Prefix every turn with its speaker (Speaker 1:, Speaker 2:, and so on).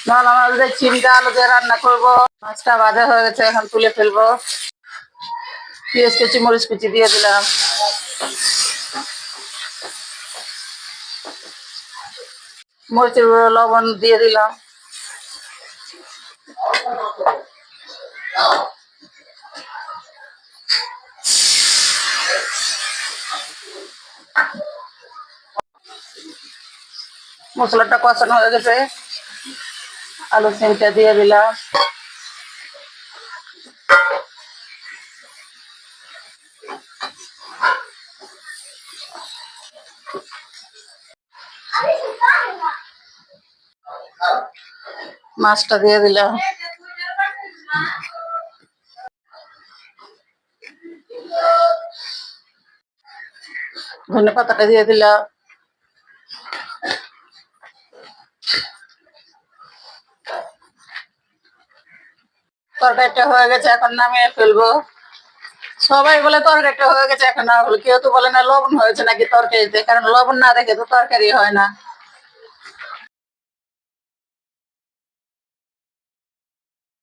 Speaker 1: নাহলে আমাদের চিংড়ি আলু দিয়ে রান্না করবো। মাছটা ভাজা হয়ে গেছে, এখন তুলে ফেলবো। পেঁয়াজ কুচি মরিচ কুচি দিয়ে দিলাম। মরিচের গুঁড়ো লবণ দিয়ে দিলাম। মশলাটা কষানো হয়ে গেছে, আলু সিমটা দিয়ে দিলাম। মাছটা দিয়ে দিলাম। ধনে পাতাটা দিয়ে দিলাম। তরকারিটা হয়ে গেছে, এখন নামিয়ে ফেলবো। সবাই বলে তরকারিটা হয়ে গেছে, এখন না হলো। কেউ তো বলে না লবণ হয়েছে নাকি তরকারিতে, কারণ লবণ না দেখে তো তরকারি হয় না।